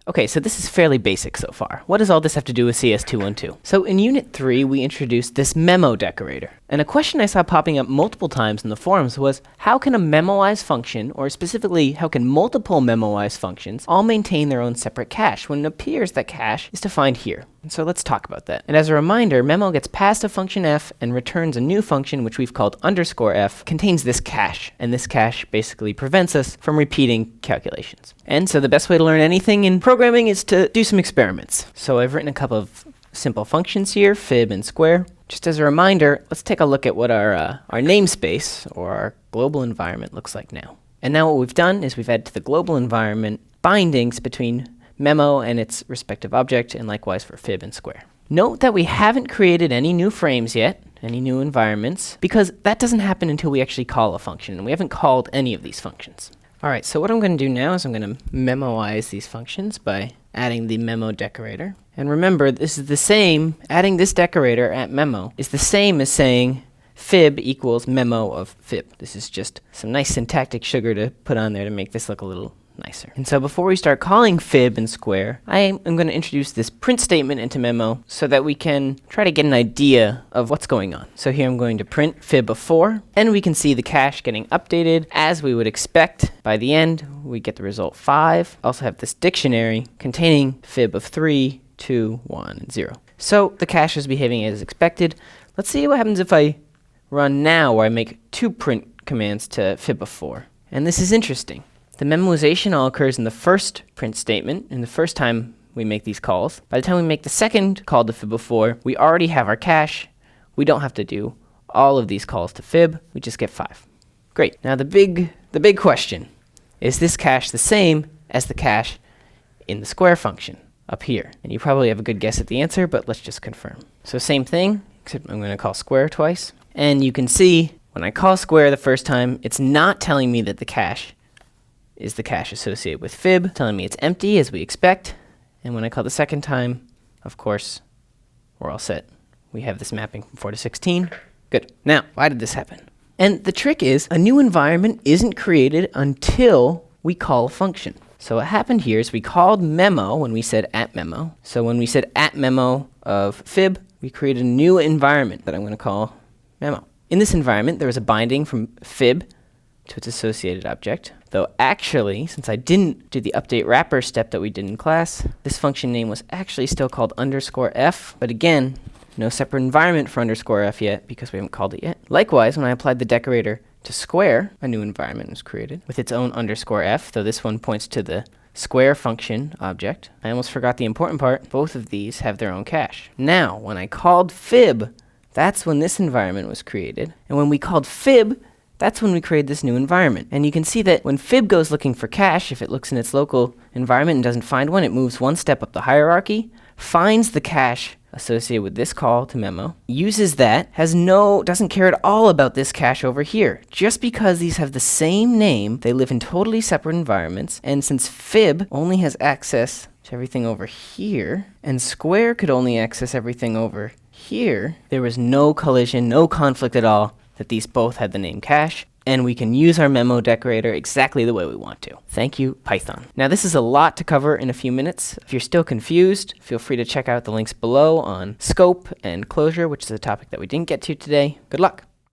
Okay, so this is fairly basic so far. What does all this have to do with CS212? So in Unit 3, we introduced this memo decorator. And a question I saw popping up multiple times in the forums was, how can a memoize function, or specifically, how can multiple memoize functions, all maintain their own separate cache when it appears that cache is defined here? And so let's talk about that. And as a reminder, memo gets passed a function f and returns a new function, which we've called _f, contains this cache. And this cache basically prevents us from repeating calculations. And so the best way to learn anything in programming is to do some experiments. So I've written a couple of simple functions here, fib and square. Just as a reminder, let's take a look at what our namespace, or our global environment, looks like now. And now what we've done is we've added to the global environment bindings between memo and its respective object, and likewise for fib and square. Note that we haven't created any new frames yet, any new environments, because that doesn't happen until we actually call a function, and we haven't called any of these functions. Alright, so what I'm going to do now is I'm going to memoize these functions by adding the memo decorator. And remember, this is the same, adding this decorator at memo is the same as saying fib equals memo of fib. This is just some nice syntactic sugar to put on there to make this look a little nicer. And so before we start calling fib and square, I am going to introduce this print statement into memo so that we can try to get an idea of what's going on. So here I'm going to print fib of 4, and we can see the cache getting updated as we would expect. By the end, we get the result 5. Also have this dictionary containing fib of 3, 2, 1, and 0. So the cache is behaving as expected. Let's see what happens if I run now, where I make 2 print commands to fib of 4. And this is interesting. The memoization all occurs in the first print statement, in the first time we make these calls. By the time we make the second call to fib of 4, we already have our cache. We don't have to do all of these calls to fib. We just get 5. Great. Now the big question, is this cache the same as the cache in the square function up here? And you probably have a good guess at the answer, but let's just confirm. So same thing, except I'm going to call square twice. And you can see when I call square the first time, it's not telling me that the cache is the cache associated with fib, telling me it's empty as we expect. And when I call the second time, of course, we're all set. We have this mapping from 4 to 16. Good. Now, why did this happen? And the trick is, a new environment isn't created until we call a function. So what happened here is we called memo when we said at memo. So when we said at memo of fib, we created a new environment that I'm going to call memo. In this environment, there was a binding from fib to its associated object. Though actually, since I didn't do the update wrapper step that we did in class, this function name was actually still called _f. But again, no separate environment for _f yet because we haven't called it yet. Likewise, when I applied the decorator to square, a new environment was created with its own _f, though this one points to the square function object. I almost forgot the important part. Both of these have their own cache. Now, when I called fib, that's when this environment was created. And when we called fib, that's when we create this new environment. And you can see that when fib goes looking for cache, if it looks in its local environment and doesn't find one, it moves one step up the hierarchy, finds the cache associated with this call to memo, uses that, doesn't care at all about this cache over here. Just because these have the same name, they live in totally separate environments, and since fib only has access to everything over here, and square could only access everything over here, there was no collision, no conflict at all, that these both had the name cache, and we can use our memo decorator exactly the way we want to. Thank you, Python. Now this is a lot to cover in a few minutes. If you're still confused, feel free to check out the links below on scope and closure, which is a topic that we didn't get to today. Good luck.